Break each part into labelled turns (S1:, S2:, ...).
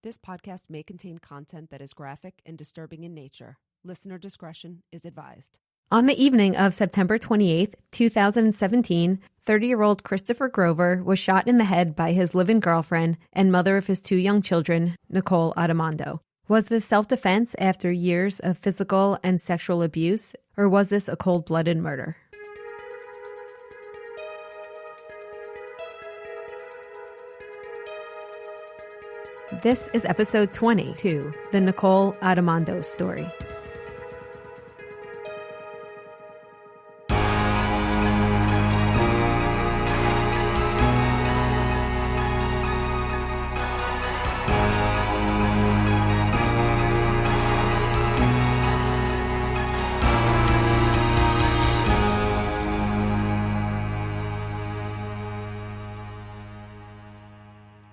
S1: This podcast may contain content that is graphic and disturbing in nature. Listener discretion is advised.
S2: On the evening of September 28th, 2017, 30-year-old Christoper Grover was shot in the head by his live-in girlfriend and mother of his two young children, Nicole Addimando. Was this self-defense after years of physical and sexual abuse, or was this a cold-blooded murder? This is episode 22, The Nicole Addimando Story.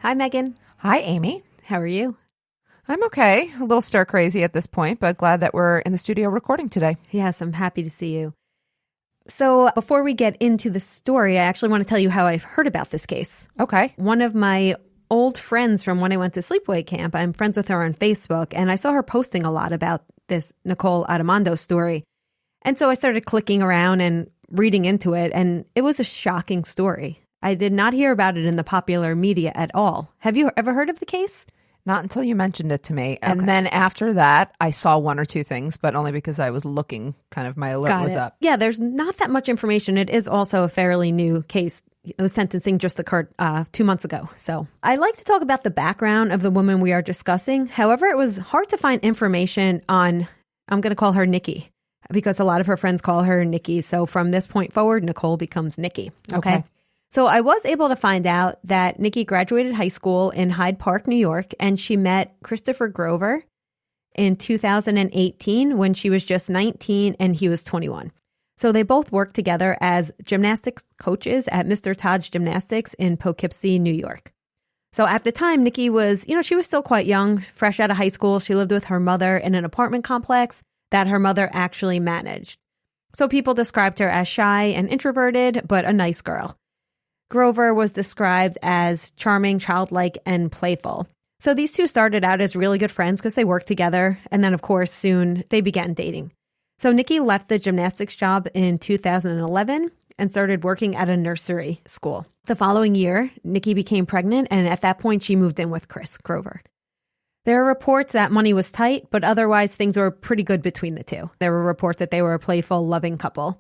S2: Hi, Meghan.
S3: Hi, Amy.
S2: How are you?
S3: I'm okay. A little stir crazy at this point, but glad that we're in the studio recording today.
S2: Yes, I'm happy to see you. So before we get into the story, I actually want to tell you how I've heard about this case.
S3: Okay.
S2: One of my old friends from when I went to sleepaway camp, I'm friends with her on Facebook, and I saw her posting a lot about this Nicole Addimando story. And so I started clicking around and reading into it, and it was a shocking story. I did not hear about it in the popular media at all. Have you ever heard of the case?
S3: Not until you mentioned it to me. And
S2: Okay.
S3: then after that, I saw one or two things, but only because I was looking, kind of my alert was up.
S2: Yeah, there's not that much information. It is also a fairly new case. The sentencing just occurred 2 months ago. So I like to talk about the background of the woman we are discussing. However, it was hard to find information on, I'm going to call her Nikki, because a lot of her friends call her Nikki. So from this point forward, Nicole becomes Nikki. Okay. So I was able to find out that Nikki graduated high school in Hyde Park, New York, and she met Christoper Grover in 2018 when she was just 19 and he was 21. So they both worked together as gymnastics coaches at Mr. Todd's Gymnastics in Poughkeepsie, New York. So at the time, Nikki was, she was still quite young, fresh out of high school. She lived with her mother in an apartment complex that her mother actually managed. So people described her as shy and introverted, but a nice girl. Grover was described as charming, childlike, and playful. So these two started out as really good friends because they worked together. And then, of course, soon they began dating. So Nikki left the gymnastics job in 2011 and started working at a nursery school. The following year, Nikki became pregnant, and at that point, she moved in with Chris Grover. There are reports that money was tight, but otherwise things were pretty good between the two. There were reports that they were a playful, loving couple.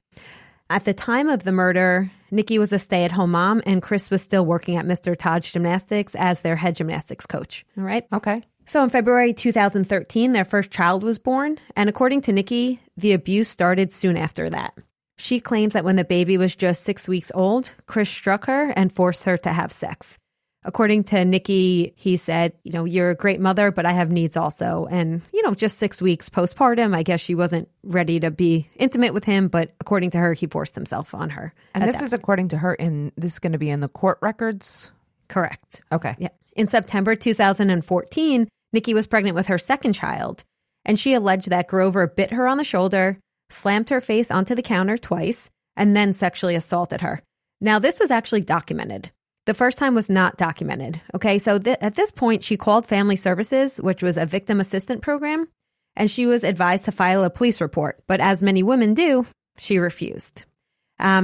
S2: At the time of the murder, Nikki was a stay-at-home mom, and Chris was still working at Mr. Todd's Gymnastics as their head gymnastics coach. All right?
S3: Okay.
S2: So in February 2013, their first child was born, and according to Nikki, the abuse started soon after that. She claims that when the baby was just 6 weeks old, Chris struck her and forced her to have sex. According to Nikki, he said, you're a great mother, but I have needs also. And, just 6 weeks postpartum, I guess she wasn't ready to be intimate with him. But according to her, he forced himself on her.
S3: And this is according to her, this is going to be in the court records?
S2: Correct.
S3: Okay.
S2: Yeah. In September 2014, Nikki was pregnant with her second child. And she alleged that Grover bit her on the shoulder, slammed her face onto the counter twice, and then sexually assaulted her. Now, this was actually documented. The first time was not documented. Okay, so at this point, she called Family Services, which was a victim assistance program, and she was advised to file a police report. But as many women do, she refused.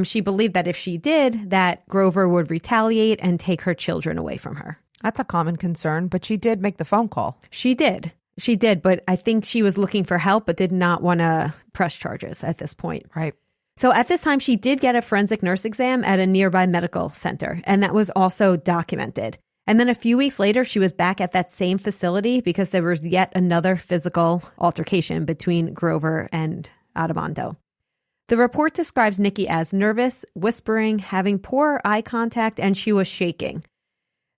S2: She believed that if she did, that Grover would retaliate and take her children away from her.
S3: That's a common concern, but she did make the phone call.
S2: She did, but I think she was looking for help, but did not want to press charges at this point.
S3: Right.
S2: So at this time, she did get a forensic nurse exam at a nearby medical center, and that was also documented. And then a few weeks later, she was back at that same facility because there was yet another physical altercation between Grover and Addimando. The report describes Nikki as nervous, whispering, having poor eye contact, and she was shaking.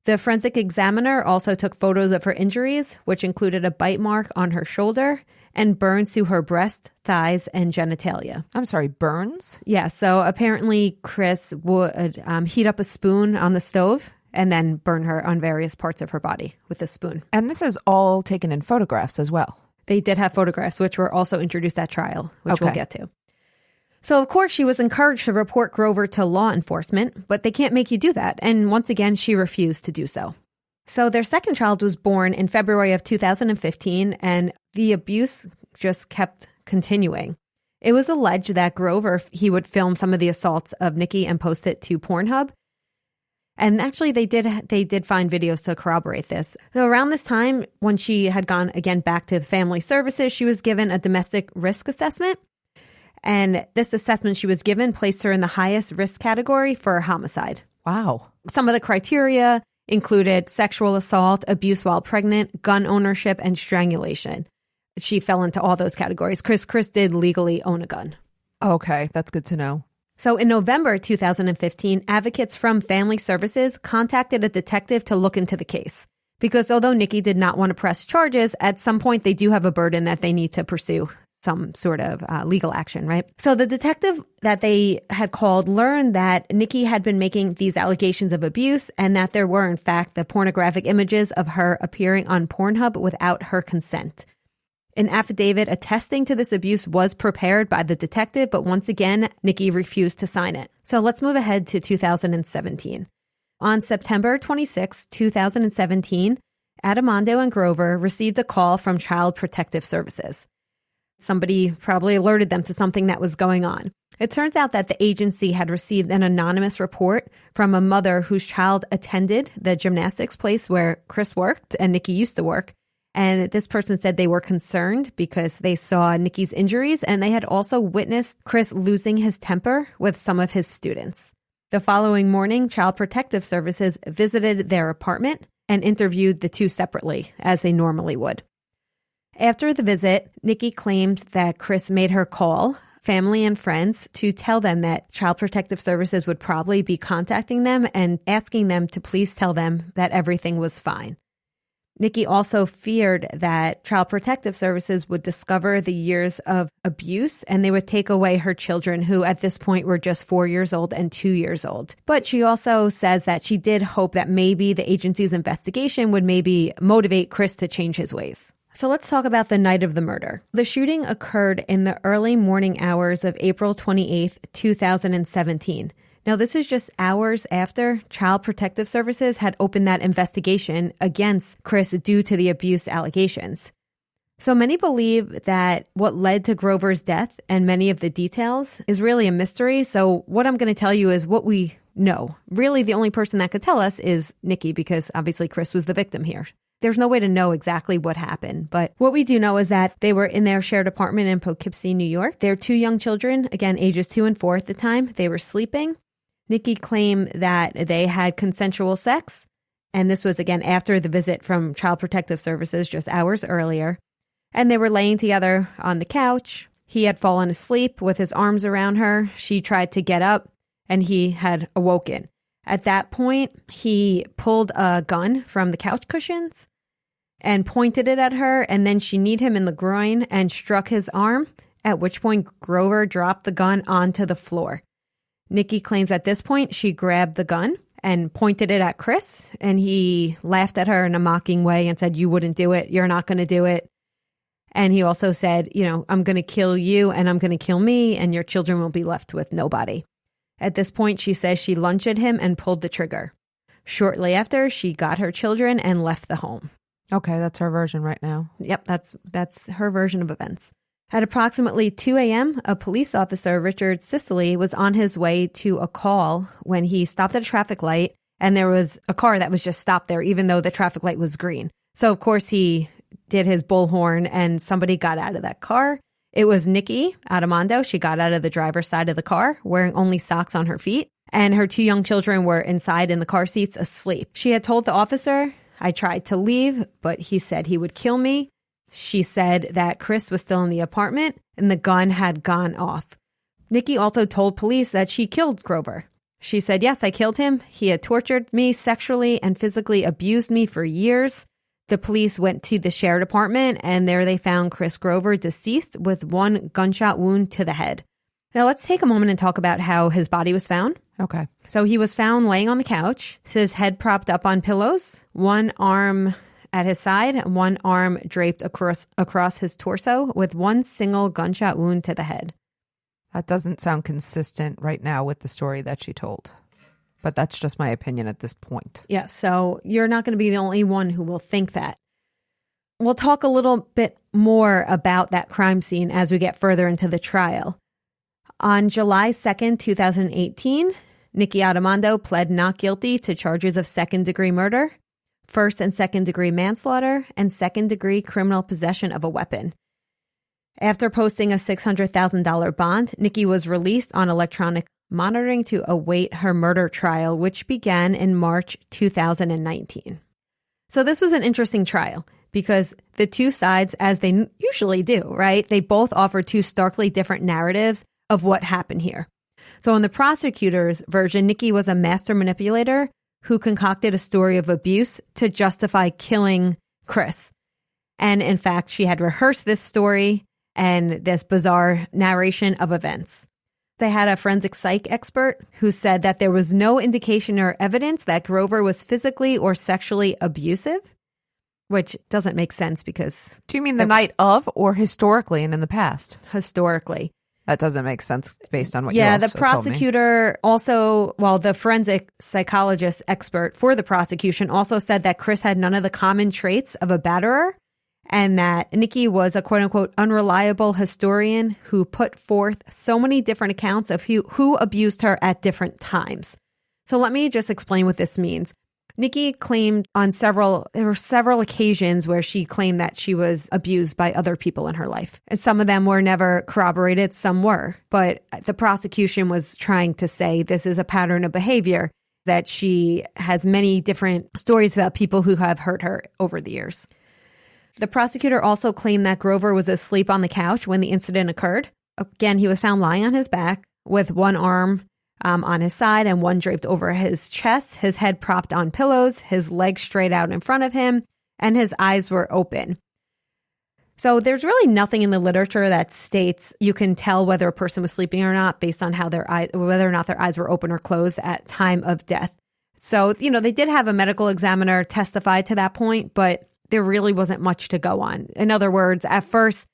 S2: The forensic examiner also took photos of her injuries, which included a bite mark on her shoulder and burns to her breast, thighs, and genitalia.
S3: I'm sorry, burns?
S2: Yeah, so apparently Chris would heat up a spoon on the stove and then burn her on various parts of her body with a spoon.
S3: And this is all taken in photographs as well.
S2: They did have photographs, which were also introduced at trial, which we'll get to. So, of course, she was encouraged to report Grover to law enforcement, but they can't make you do that. And once again, she refused to do so. So their second child was born in February of 2015, and the abuse just kept continuing. It was alleged that Grover, he would film some of the assaults of Nikki and post it to Pornhub. And actually, they did find videos to corroborate this. So around this time, when she had gone again back to family services, she was given a domestic risk assessment. And this assessment she was given placed her in the highest risk category for homicide.
S3: Wow.
S2: Some of the criteria included sexual assault, abuse while pregnant, gun ownership, and strangulation. She fell into all those categories. Chris did legally own a gun.
S3: Okay, that's good to know.
S2: So in November 2015, advocates from Family Services contacted a detective to look into the case. Because although Nikki did not want to press charges, at some point they do have a burden that they need to pursue some sort of legal action, right? So the detective that they had called learned that Nikki had been making these allegations of abuse and that there were, in fact, the pornographic images of her appearing on Pornhub without her consent. An affidavit attesting to this abuse was prepared by the detective, but once again, Nikki refused to sign it. So let's move ahead to 2017. On September 26, 2017, Addimando and Grover received a call from Child Protective Services. Somebody probably alerted them to something that was going on. It turns out that the agency had received an anonymous report from a mother whose child attended the gymnastics place where Chris worked and Nikki used to work. And this person said they were concerned because they saw Nikki's injuries and they had also witnessed Chris losing his temper with some of his students. The following morning, Child Protective Services visited their apartment and interviewed the two separately, as they normally would. After the visit, Nikki claimed that Chris made her call family and friends to tell them that Child Protective Services would probably be contacting them and asking them to please tell them that everything was fine. Nikki also feared that Child Protective Services would discover the years of abuse and they would take away her children, who at this point were just 4 years old and 2 years old. But she also says that she did hope that maybe the agency's investigation would maybe motivate Chris to change his ways. So let's talk about the night of the murder. The shooting occurred in the early morning hours of April 28th, 2017. Now, this is just hours after Child Protective Services had opened that investigation against Chris due to the abuse allegations. So many believe that what led to Grover's death and many of the details is really a mystery. So what I'm going to tell you is what we know. Really, the only person that could tell us is Nikki, because obviously Chris was the victim here. There's no way to know exactly what happened. But what we do know is that they were in their shared apartment in Poughkeepsie, New York. Their two young children, again, ages 2 and 4 at the time, they were sleeping. Nikki claimed that they had consensual sex, and this was, again, after the visit from Child Protective Services just hours earlier. And they were laying together on the couch. He had fallen asleep with his arms around her. She tried to get up, and he had awoken. At that point, he pulled a gun from the couch cushions and pointed it at her, and then she kneed him in the groin and struck his arm, at which point Grover dropped the gun onto the floor. Nikki claims at this point she grabbed the gun and pointed it at Chris, and he laughed at her in a mocking way and said, "You wouldn't do it. You're not going to do it." And he also said, "I'm going to kill you and I'm going to kill me and your children will be left with nobody." At this point, she says she lunged at him and pulled the trigger. Shortly after, she got her children and left the home.
S3: Okay, that's her version right now.
S2: Yep, that's her version of events. At approximately 2 a.m., a police officer, Richard Sicily, was on his way to a call when he stopped at a traffic light, and there was a car that was just stopped there, even though the traffic light was green. So, of course, he did his bullhorn, and somebody got out of that car. It was Nikki Addimando. She got out of the driver's side of the car, wearing only socks on her feet, and her two young children were inside in the car seats asleep. She had told the officer, "I tried to leave, but he said he would kill me." She said that Chris was still in the apartment and the gun had gone off. Nikki also told police that she killed Grover. She said, "Yes, I killed him. He had tortured me, sexually and physically abused me for years." The police went to the shared apartment and there they found Chris Grover deceased with 1 gunshot wound to the head. Now let's take a moment and talk about how his body was found.
S3: Okay.
S2: So he was found laying on the couch, his head propped up on pillows, one arm at his side, one arm draped across his torso with 1 single gunshot wound to the head.
S3: That doesn't sound consistent right now with the story that she told. But that's just my opinion at this point.
S2: Yeah, so you're not going to be the only one who will think that. We'll talk a little bit more about that crime scene as we get further into the trial. On July 2nd, 2018, Nicole Addimando pled not guilty to charges of second-degree murder, first and second-degree manslaughter, and second-degree criminal possession of a weapon. After posting a $600,000 bond, Nicole was released on electronic monitoring to await her murder trial, which began in March 2019. So this was an interesting trial because the two sides, as they usually do, right, they both offer two starkly different narratives of what happened here. So in the prosecutor's version, Nicole was a master manipulator who concocted a story of abuse to justify killing Chris. And in fact, she had rehearsed this story and this bizarre narration of events. They had a forensic psych expert who said that there was no indication or evidence that Grover was physically or sexually abusive, which doesn't make sense because...
S3: Do you mean the night of or historically and in the past?
S2: Historically.
S3: That doesn't make sense based on what you also
S2: the prosecutor also, the forensic psychologist expert for the prosecution also said that Chris had none of the common traits of a batterer and that Nicole was a quote-unquote unreliable historian who put forth so many different accounts of who abused her at different times. So let me just explain what this means. Nicole claimed there were several occasions where she claimed that she was abused by other people in her life. And some of them were never corroborated, some were. But the prosecution was trying to say this is a pattern of behavior, that she has many different stories about people who have hurt her over the years. The prosecutor also claimed that Grover was asleep on the couch when the incident occurred. Again, he was found lying on his back with one arm on his side and one draped over his chest, his head propped on pillows, his legs straight out in front of him, and his eyes were open. So there's really nothing in the literature that states you can tell whether a person was sleeping or not based on how whether or not their eyes were open or closed at time of death. So, they did have a medical examiner testify to that point, but there really wasn't much to go on. In other words, at first,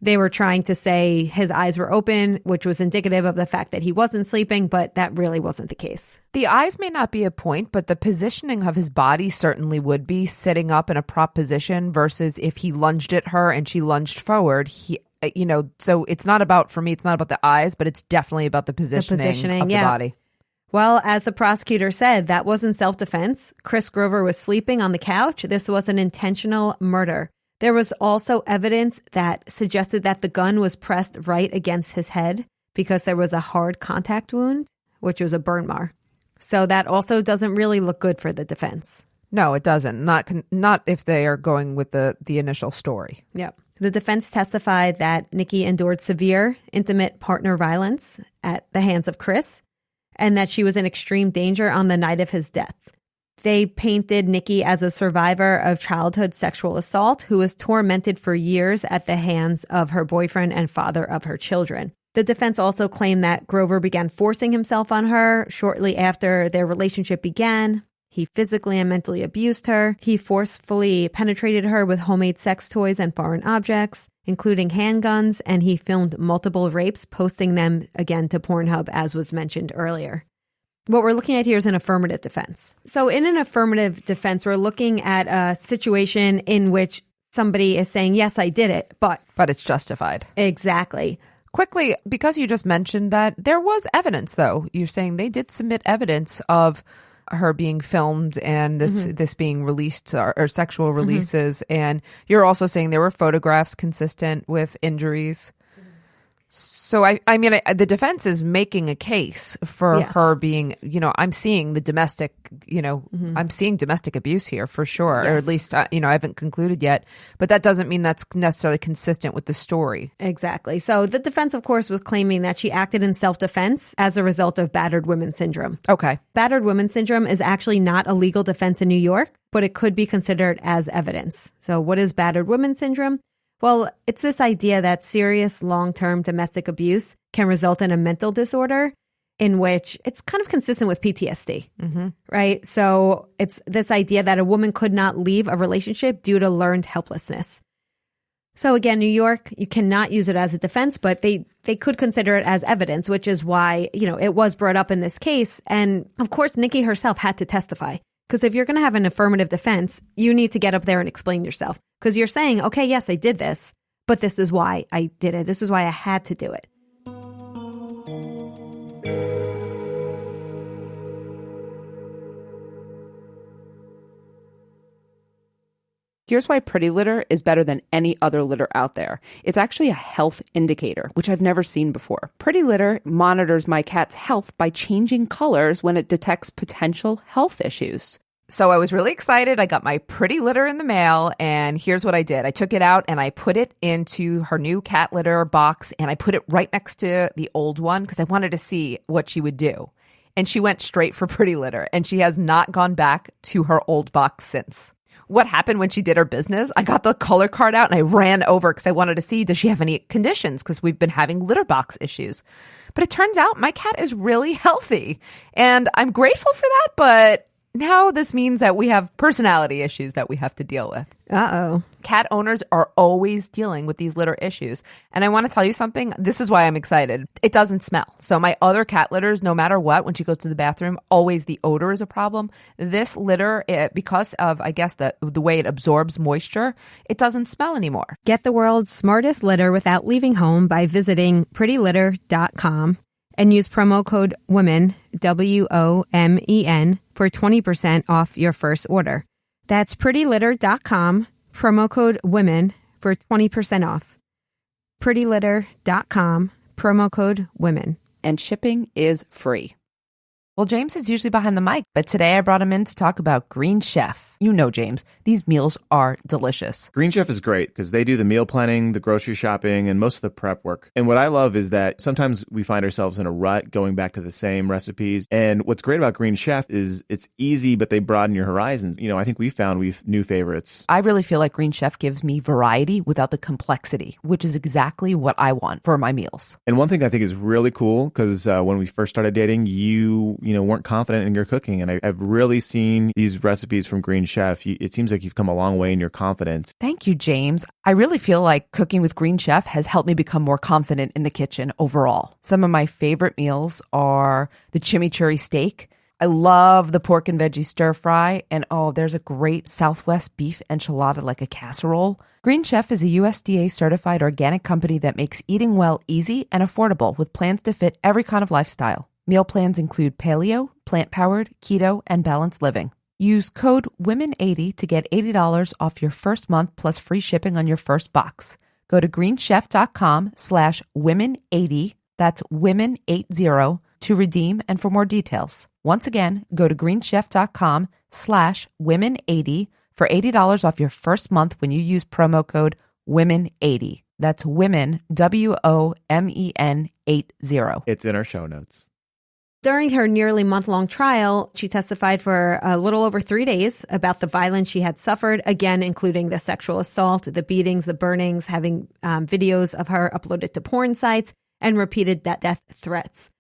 S2: they were trying to say his eyes were open, which was indicative of the fact that he wasn't sleeping, but that really wasn't the case.
S3: The eyes may not be a point, but the positioning of his body certainly would be, sitting up in a prop position versus if he lunged at her and she lunged forward. So it's not about, for me, it's not about the eyes, but it's definitely about the positioning of the body.
S2: Well, as the prosecutor said, that wasn't self-defense. Chris Grover was sleeping on the couch. This was an intentional murder. There was also evidence that suggested that the gun was pressed right against his head because there was a hard contact wound, which was a burn mark. So that also doesn't really look good for the defense.
S3: No, it doesn't. Not if they are going with the initial story.
S2: Yep. The defense testified that Nicole endured severe, intimate partner violence at the hands of Chris, and that she was in extreme danger on the night of his death. They painted Nicole as a survivor of childhood sexual assault who was tormented for years at the hands of her boyfriend and father of her children. The defense also claimed that Grover began forcing himself on her shortly after their relationship began. He physically and mentally abused her. He forcefully penetrated her with homemade sex toys and foreign objects, including handguns, and he filmed multiple rapes, posting them again to Pornhub, as was mentioned earlier. What we're looking at here is an affirmative defense. So in an affirmative defense, we're looking at a situation in which somebody is saying, yes, I did it, but
S3: it's justified.
S2: Exactly.
S3: Quickly, because you just mentioned that, there was evidence, though. You're saying they did submit evidence of her being filmed and this being released or sexual releases. And you're also saying there were photographs consistent with injuries. So, I mean, the defense is making a case for her being, I'm seeing the domestic, I'm seeing domestic abuse here for sure, or at least, I haven't concluded yet. But that doesn't mean that's necessarily consistent with the story.
S2: Exactly. So the defense, of course, was claiming that she acted in self-defense as a result of battered women syndrome.
S3: Okay.
S2: Battered women syndrome is actually not a legal defense in New York, but it could be considered as evidence. So what is battered women syndrome? Well, it's this idea that serious long-term domestic abuse can result in a mental disorder in which it's kind of consistent with PTSD, right? So it's this idea that a woman could not leave a relationship due to learned helplessness. So again, New York, you cannot use it as a defense, but they could consider it as evidence, which is why, it was brought up in this case. And of course, Nikki herself had to testify. Because if you're going to have an affirmative defense, you need to get up there and explain yourself. Because you're saying, okay, yes, I did this, but this is why I did it. This is why I had to do it.
S4: Here's why Pretty Litter is better than any other litter out there. It's actually a health indicator, which I've never seen before. Pretty Litter monitors my cat's health by changing colors when it detects potential health issues.
S3: So I was really excited. I got my Pretty Litter in the mail, and here's what I did. I took it out and I put it into her new cat litter box, and I put it right next to the old one because I wanted to see what she would do. And she went straight for Pretty Litter, and she has not gone back to her old box since. What happened when she did her business? I got the color card out and I ran over because I wanted to see, does she have any conditions? Because we've been having litter box issues. But it turns out my cat is really healthy. And I'm grateful for that, but now this means that we have personality issues that we have to deal with.
S2: Uh-oh.
S3: Cat owners are always dealing with these litter issues. And I want to tell you something. This is why I'm excited. It doesn't smell. So my other cat litters, no matter what, when she goes to the bathroom, always the odor is a problem. This litter, because of, I guess, the way it absorbs moisture, it doesn't smell anymore.
S2: Get the world's smartest litter without leaving home by visiting prettylitter.com and use promo code WOMEN, WOMEN, for 20% off your first order. That's prettylitter.com, promo code WOMEN for 20% off. prettylitter.com, promo code WOMEN.
S4: And shipping is free.
S3: Well, James is usually behind the mic, but today I brought him in to talk about Green Chef. You know, James, these meals are delicious.
S5: Green Chef is great because they do the meal planning, the grocery shopping, and most of the prep work. And what I love is that sometimes we find ourselves in a rut going back to the same recipes. And what's great about Green Chef is it's easy, but they broaden your horizons. I think we've new favorites.
S3: I really feel like Green Chef gives me variety without the complexity, which is exactly what I want for my meals.
S5: And one thing I think is really cool, because when we first started dating, you weren't confident in your cooking. And I've really seen these recipes from Green Chef. It seems like you've come a long way in your confidence.
S3: Thank you, James. I really feel like cooking with Green Chef has helped me become more confident in the kitchen overall. Some of my favorite meals are the chimichurri steak. I love the pork and veggie stir fry. And there's a great Southwest beef enchilada, like a casserole. Green Chef is a USDA certified organic company that makes eating well easy and affordable with plans to fit every kind of lifestyle. Meal plans include paleo, plant-powered, keto, and balanced living. Use code WOMEN80 to get $80 off your first month plus free shipping on your first box. Go to greenchef.com/women80, that's women80, to redeem and for more details. Once again, go to greenchef.com/women80 for $80 off your first month when you use promo code WOMEN80. That's women, WOMEN 80.
S5: It's in our show notes.
S2: During her nearly month-long trial, she testified for a little over 3 days about the violence she had suffered, again, including the sexual assault, the beatings, the burnings, having videos of her uploaded to porn sites, and repeated death threats.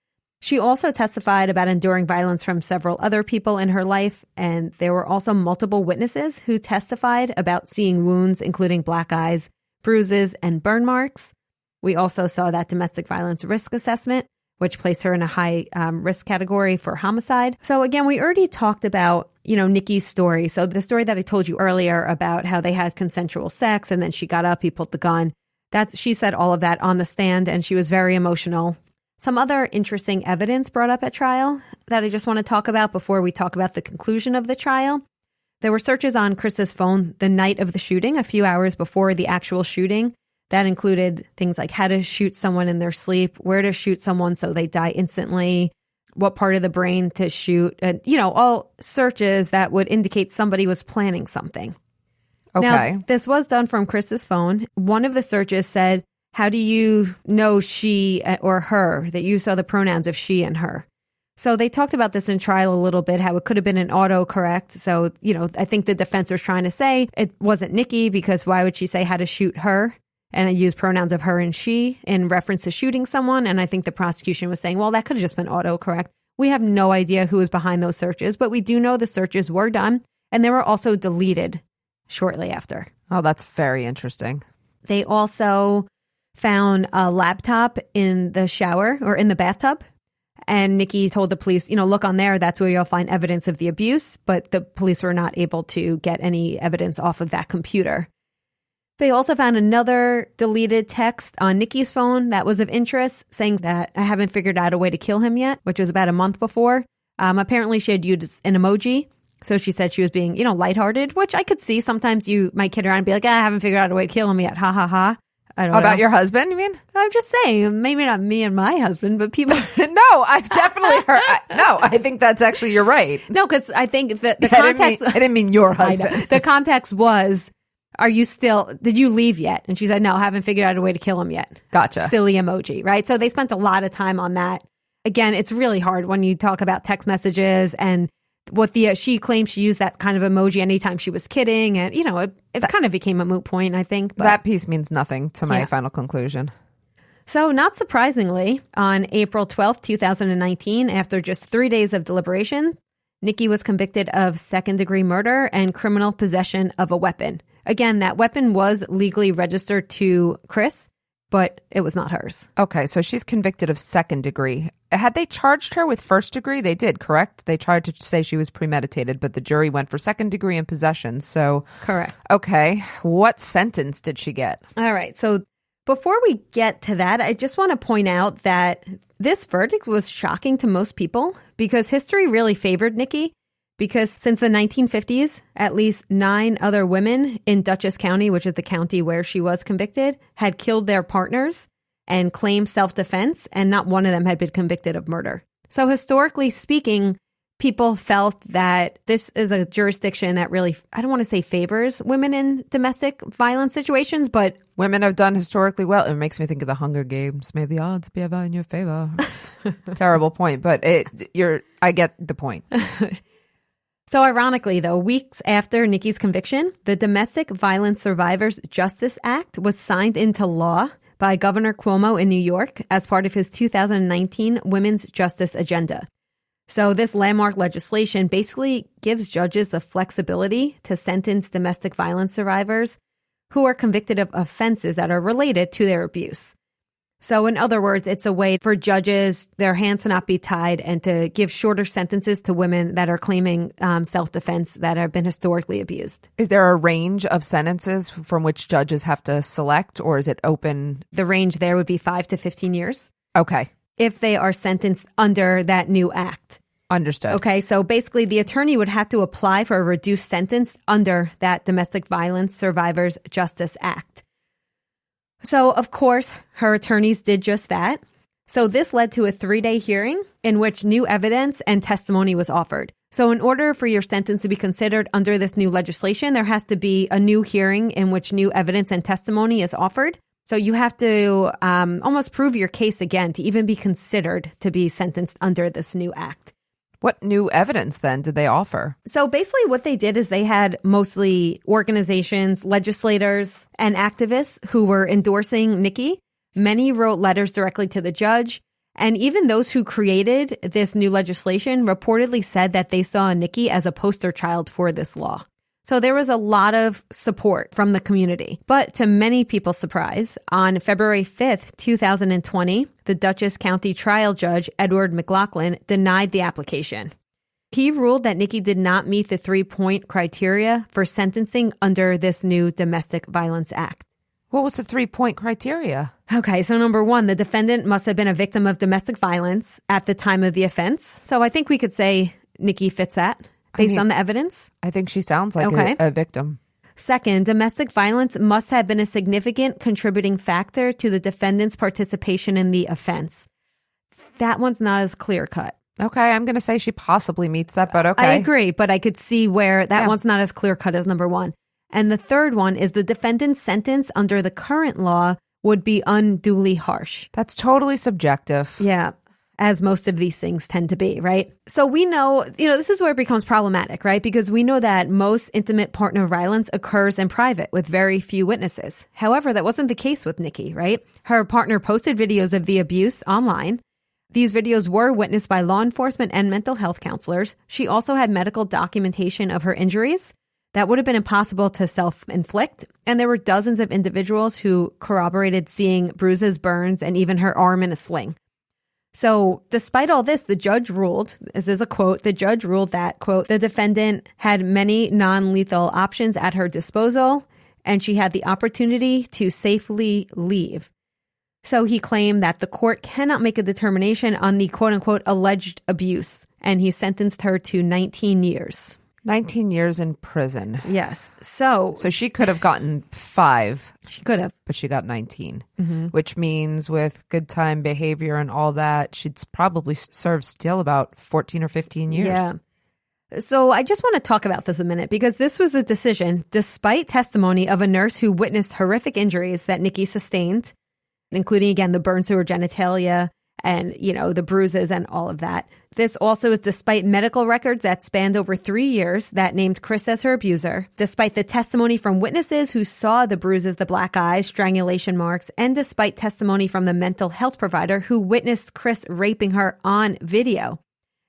S2: She also testified about enduring violence from several other people in her life, and there were also multiple witnesses who testified about seeing wounds, including black eyes, bruises, and burn marks. We also saw that domestic violence risk assessment, which placed her in a high risk category for homicide. So again, we already talked about, Nikki's story. So the story that I told you earlier about how they had consensual sex and then she got up, he pulled the gun. She said all of that on the stand and she was very emotional. Some other interesting evidence brought up at trial that I just want to talk about before we talk about the conclusion of the trial. There were searches on Chris's phone the night of the shooting, a few hours before the actual shooting. That included things like how to shoot someone in their sleep, where to shoot someone so they die instantly, what part of the brain to shoot, and, all searches that would indicate somebody was planning something.
S3: Okay.
S2: Now, this was done from Chris's phone. One of the searches said, how do you know she or her, that you saw the pronouns of she and her? So they talked about this in trial a little bit, how it could have been an autocorrect. So, I think the defense was trying to say it wasn't Nikki because why would she say how to shoot her? And I used pronouns of her and she in reference to shooting someone. And I think the prosecution was saying, well, that could have just been autocorrect. We have no idea who was behind those searches, but we do know the searches were done and they were also deleted shortly after.
S3: Oh, that's very interesting.
S2: They also found a laptop in the shower or in the bathtub. And Nikki told the police, look on there. That's where you'll find evidence of the abuse. But the police were not able to get any evidence off of that computer. They also found another deleted text on Nikki's phone that was of interest, saying that I haven't figured out a way to kill him yet, which was about a month before. Apparently, she had used an emoji. So she said she was being, lighthearted, which I could see. Sometimes you might kid around and be like, I haven't figured out a way to kill him yet. Ha, ha, ha. I don't know.
S3: About your husband, you mean?
S2: I'm just saying, maybe not me and my husband, but people.
S3: No, I've definitely heard. I think that's actually, you're right.
S2: No, because I think that the context.
S3: I didn't mean your husband.
S2: The context was, did you leave yet? And she said, no, haven't figured out a way to kill him yet.
S3: Gotcha.
S2: Silly emoji, right? So they spent a lot of time on that. Again, it's really hard when you talk about text messages and she claims she used that kind of emoji anytime she was kidding. And, it kind of became a moot point, I think. But
S3: that piece means nothing to my final conclusion.
S2: So not surprisingly, on April 12th, 2019, after just 3 days of deliberation, Nikki was convicted of second-degree murder and criminal possession of a weapon. Again, that weapon was legally registered to Chris, but it was not hers.
S3: Okay, so she's convicted of second degree. Had they charged her with first degree? They did, correct? They tried to say she was premeditated, but the jury went for second degree and possession. So
S2: correct.
S3: Okay, what sentence did she get?
S2: All right, so before we get to that, I just want to point out that this verdict was shocking to most people because history really favored Nikki. Because since the 1950s, at least 9 other women in Dutchess County, which is the county where she was convicted, had killed their partners and claimed self-defense, and not one of them had been convicted of murder. So historically speaking, people felt that this is a jurisdiction that really, I don't want to say favors women in domestic violence situations, but
S3: women have done historically well. It makes me think of the Hunger Games. May the odds be ever in your favor. It's a terrible point, but I get the point.
S2: So ironically, though, weeks after Nikki's conviction, the Domestic Violence Survivors Justice Act was signed into law by Governor Cuomo in New York as part of his 2019 Women's Justice Agenda. So this landmark legislation basically gives judges the flexibility to sentence domestic violence survivors who are convicted of offenses that are related to their abuse. So in other words, it's a way for judges, their hands to not be tied, and to give shorter sentences to women that are claiming self-defense that have been historically abused.
S3: Is there a range of sentences from which judges have to select, or is it open?
S2: The range there would be 5 to 15 years.
S3: Okay.
S2: If they are sentenced under that new act.
S3: Understood.
S2: Okay, so basically the attorney would have to apply for a reduced sentence under that Domestic Violence Survivors Justice Act. So, of course, her attorneys did just that. So this led to a 3-day hearing in which new evidence and testimony was offered. So in order for your sentence to be considered under this new legislation, there has to be a new hearing in which new evidence and testimony is offered. So you have to almost prove your case again to even be considered to be sentenced under this new act.
S3: What new evidence then did they offer?
S2: So basically what they did is they had mostly organizations, legislators, and activists who were endorsing Nikki. Many wrote letters directly to the judge. And even those who created this new legislation reportedly said that they saw Nikki as a poster child for this law. So there was a lot of support from the community. But to many people's surprise, on February 5th, 2020, the Dutchess County trial judge, Edward McLaughlin, denied the application. He ruled that Nikki did not meet the 3-point criteria for sentencing under this new Domestic Violence Act.
S3: What was the 3-point criteria?
S2: Okay, so number 1, the defendant must have been a victim of domestic violence at the time of the offense. So I think we could say Nikki fits that. Based on the evidence?
S3: I think she sounds like a victim.
S2: Second, domestic violence must have been a significant contributing factor to the defendant's participation in the offense. That one's not as clear-cut.
S3: Okay, I'm going to say she possibly meets that, but okay.
S2: I agree, but I could see where that one's not as clear-cut as number 1. And the third one is the defendant's sentence under the current law would be unduly harsh.
S3: That's totally subjective.
S2: Yeah. As most of these things tend to be, right? So we know, this is where it becomes problematic, right? Because we know that most intimate partner violence occurs in private with very few witnesses. However, that wasn't the case with Nikki, right? Her partner posted videos of the abuse online. These videos were witnessed by law enforcement and mental health counselors. She also had medical documentation of her injuries. that would have been impossible to self-inflict. And there were dozens of individuals who corroborated seeing bruises, burns, and even her arm in a sling. So despite all this, the judge ruled, this is a quote, the judge ruled that, quote, the defendant had many non-lethal options at her disposal, and she had the opportunity to safely leave. So he claimed that the court cannot make a determination on the quote unquote alleged abuse, and he sentenced her to 19 years.
S3: 19 years in prison.
S2: Yes. So
S3: she could have gotten 5.
S2: She could have.
S3: But she got 19, which means with good time behavior and all that, she'd probably served still about 14 or 15 years.
S2: Yeah. So I just want to talk about this a minute because this was a decision despite testimony of a nurse who witnessed horrific injuries that Nicki sustained, including, again, the burns to her genitalia and, the bruises and all of that. This also is despite medical records that spanned over 3 years that named Chris as her abuser, despite the testimony from witnesses who saw the bruises, the black eyes, strangulation marks, and despite testimony from the mental health provider who witnessed Chris raping her on video.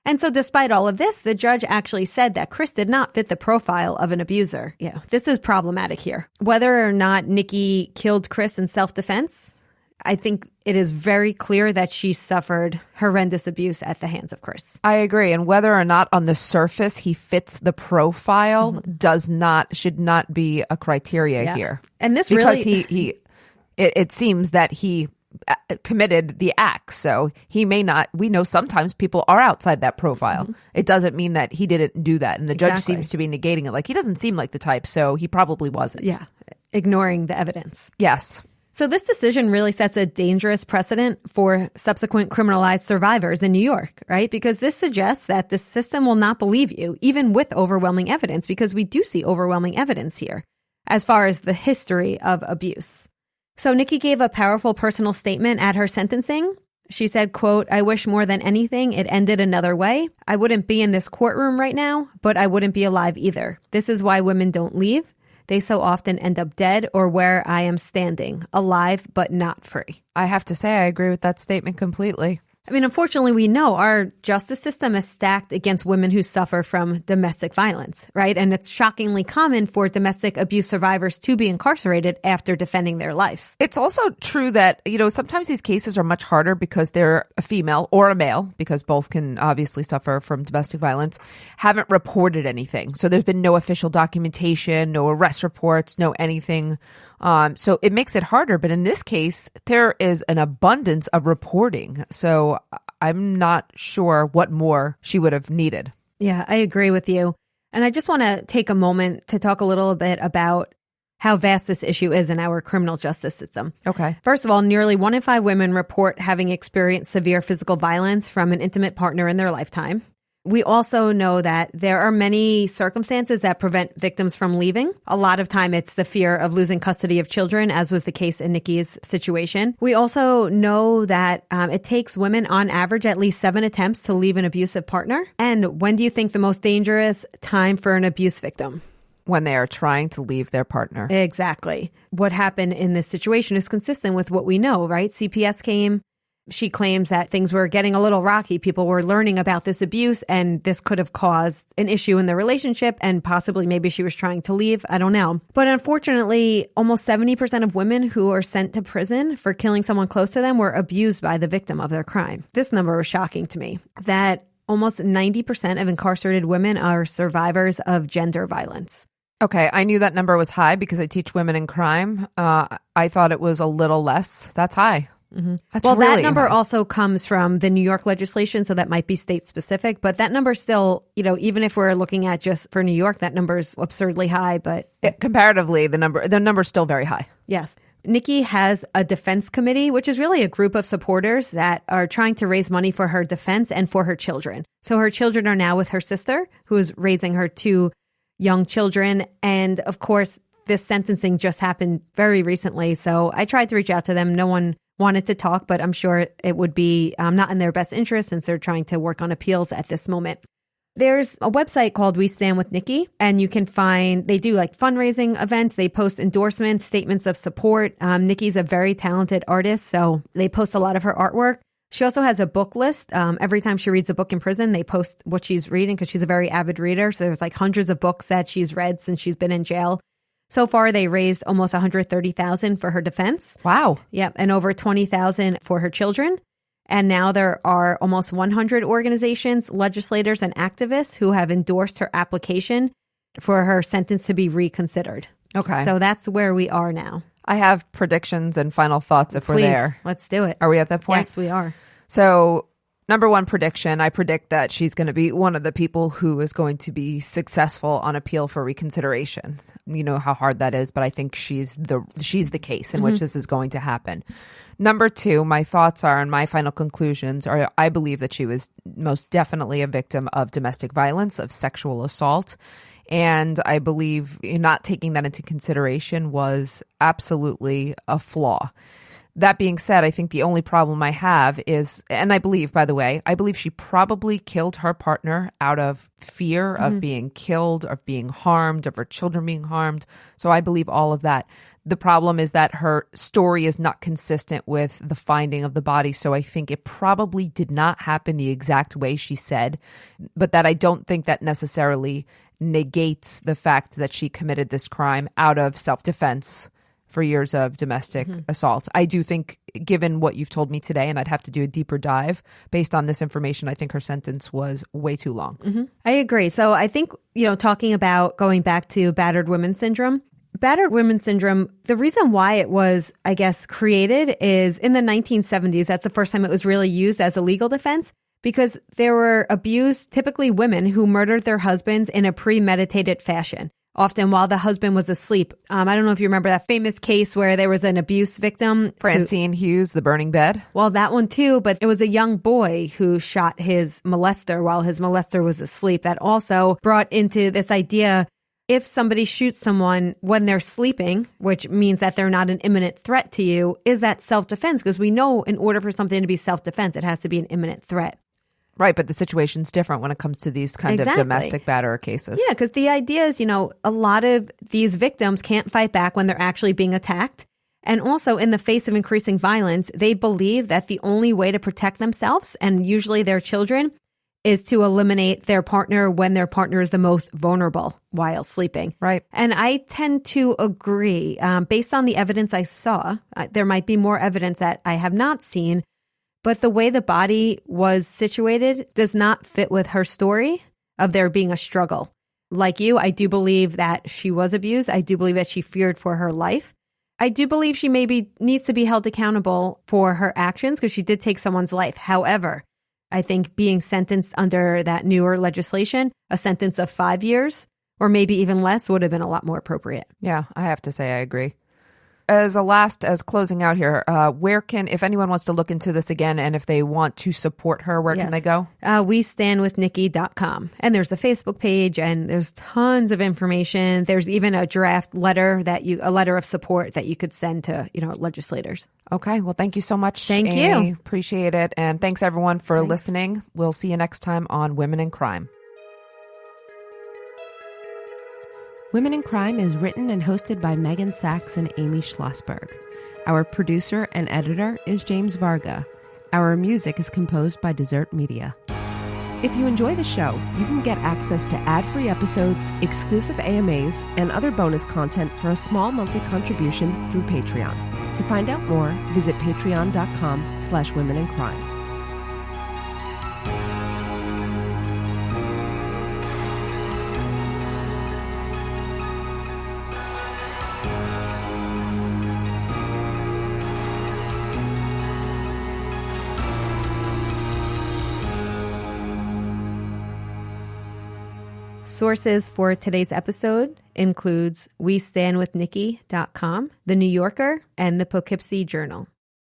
S2: And so despite all of this, the judge actually said that Chris did not fit the profile of an abuser. This is problematic here. Whether or not Nicki killed Chris in self-defense, I think it is very clear that she suffered horrendous abuse at the hands of Chris.
S3: I agree. And whether or not on the surface he fits the profile should not be a criteria here.
S2: And this
S3: because
S2: really...
S3: it seems that he committed the act. So he may not, we know sometimes people are outside that profile. It doesn't mean that he didn't do that. And the judge seems to be negating it. Like he doesn't seem like the type, so he probably wasn't.
S2: Yeah. Ignoring the evidence.
S3: Yes.
S2: So this decision really sets a dangerous precedent for subsequent criminalized survivors in New York, right? Because this suggests that the system will not believe you, even with overwhelming evidence, because we do see overwhelming evidence here as far as the history of abuse. So Nicki gave a powerful personal statement at her sentencing. She said, quote, I wish more than anything it ended another way. I wouldn't be in this courtroom right now, but I wouldn't be alive either. This is why women don't leave. They so often end up dead or where I am standing, alive but not free.
S3: I have to say I agree with that statement completely.
S2: I mean, unfortunately, we know our justice system is stacked against women who suffer from domestic violence, right? And it's shockingly common for domestic abuse survivors to be incarcerated after defending their lives.
S3: It's also true that, sometimes these cases are much harder because they're a female or a male, because both can obviously suffer from domestic violence, haven't reported anything. So there's been no official documentation, no arrest reports, no anything. So it makes it harder. But in this case, there is an abundance of reporting. So I'm not sure what more she would have needed.
S2: Yeah, I agree with you. And I just want to take a moment to talk a little bit about how vast this issue is in our criminal justice system.
S3: Okay.
S2: First of all, nearly 1 in 5 women report having experienced severe physical violence from an intimate partner in their lifetime. We also know that there are many circumstances that prevent victims from leaving. A lot of time it's the fear of losing custody of children, as was the case in Nicki's situation. We also know that it takes women on average at least 7 attempts to leave an abusive partner. And when do you think the most dangerous time for an abuse victim?
S3: When they are trying to leave their partner.
S2: Exactly. What happened in this situation is consistent with what we know, right? CPS came. She claims that things were getting a little rocky. People were learning about this abuse, and this could have caused an issue in the relationship, and possibly maybe she was trying to leave. I don't know. But unfortunately, almost 70% of women who are sent to prison for killing someone close to them were abused by the victim of their crime. This number was shocking to me, that almost 90% of incarcerated women are survivors of gender violence.
S3: Okay, I knew that number was high because I teach women in crime. I thought it was a little less. That's high.
S2: Mm-hmm.
S3: Well,
S2: that number also comes from the New York legislation, so that might be state specific. But that number still, even if we're looking at just for New York, that number is absurdly high. But
S3: comparatively, the number's still very high.
S2: Yes. Nicki has a defense committee, which is really a group of supporters that are trying to raise money for her defense and for her children. So her children are now with her sister, who is raising her 2 young children. And of course, this sentencing just happened very recently. So I tried to reach out to them. No one wanted to talk, but I'm sure it would be not in their best interest since they're trying to work on appeals at this moment. There's a website called We Stand With Nicki, and you can find, they do like fundraising events. They post endorsements, statements of support. Nicki's a very talented artist, so they post a lot of her artwork. She also has a book list. Every time she reads a book in prison, they post what she's reading because she's a very avid reader. So there's like hundreds of books that she's read since she's been in jail. So far, they raised almost $130,000 for her defense.
S3: Wow.
S2: Yep, and over $20,000 for her children. And now there are almost 100 organizations, legislators, and activists who have endorsed her application for her sentence to be reconsidered.
S3: Okay.
S2: So that's where we are now.
S3: I have predictions and final thoughts if we're there.
S2: Let's do it.
S3: Are we at that point?
S2: Yes, we are.
S3: So, number one prediction, I predict that she's going to be one of the people who is going to be successful on appeal for reconsideration. You know how hard that is, but I think she's the case in which this is going to happen. Number two, my thoughts are, and my final conclusions are, I believe that she was most definitely a victim of domestic violence, of sexual assault. And I believe not taking that into consideration was absolutely a flaw. That being said, I think the only problem I have is, and I believe, by the way, I believe she probably killed her partner out of fear of being killed, of being harmed, of her children being harmed. So I believe all of that. The problem is that her story is not consistent with the finding of the body. So I think it probably did not happen the exact way she said, but that I don't think that necessarily negates the fact that she committed this crime out of self-defense for years of domestic assault. I do think, given what you've told me today, and I'd have to do a deeper dive based on this information, I think her sentence was way too long.
S2: I agree. So I think, talking about going back to battered women syndrome, the reason why it was, I guess, created is in the 1970s. That's the first time it was really used as a legal defense, because there were abused, typically women, who murdered their husbands in a premeditated fashion, often while the husband was asleep. I don't know if you remember that famous case where there was an abuse victim.
S3: Francine Hughes, the burning bed.
S2: Well, that one too, but it was a young boy who shot his molester while his molester was asleep. That also brought into this idea, if somebody shoots someone when they're sleeping, which means that they're not an imminent threat to you, is that self-defense? Because we know in order for something to be self-defense, it has to be an imminent threat.
S3: Right, but the situation's different when it comes to these kind of domestic batterer cases.
S2: Yeah, because the idea is, a lot of these victims can't fight back when they're actually being attacked. And also, in the face of increasing violence, they believe that the only way to protect themselves, and usually their children, is to eliminate their partner when their partner is the most vulnerable while sleeping.
S3: Right.
S2: And I tend to agree. Based on the evidence I saw, there might be more evidence that I have not seen, but the way the body was situated does not fit with her story of there being a struggle. Like you, I do believe that she was abused. I do believe that she feared for her life. I do believe she maybe needs to be held accountable for her actions because she did take someone's life. However, I think being sentenced under that newer legislation, a sentence of 5 years or maybe even less would have been a lot more appropriate.
S3: Yeah, I have to say I agree. As closing out here, if anyone wants to look into this again and if they want to support her, where can they go? WeStandWithNikki.com. And there's a Facebook page and there's tons of information. There's even a draft letter a letter of support that you could send to, legislators. Okay. Well, thank you so much.
S2: Thank
S3: Amy.
S2: you.
S3: Appreciate it. And thanks everyone for listening. We'll see you next time on Women in Crime. Women in Crime is written and hosted by Meghan Sachs and Amy Shlosberg. Our producer and editor is James Varga. Our music is composed by Desert Media. If you enjoy the show, you can get access to ad-free episodes, exclusive AMAs, and other bonus content for a small monthly contribution through Patreon. To find out more, visit patreon.com/womenincrime.
S2: Sources for today's episode includes WeStandWithNikki.com, The New Yorker, and the Poughkeepsie Journal.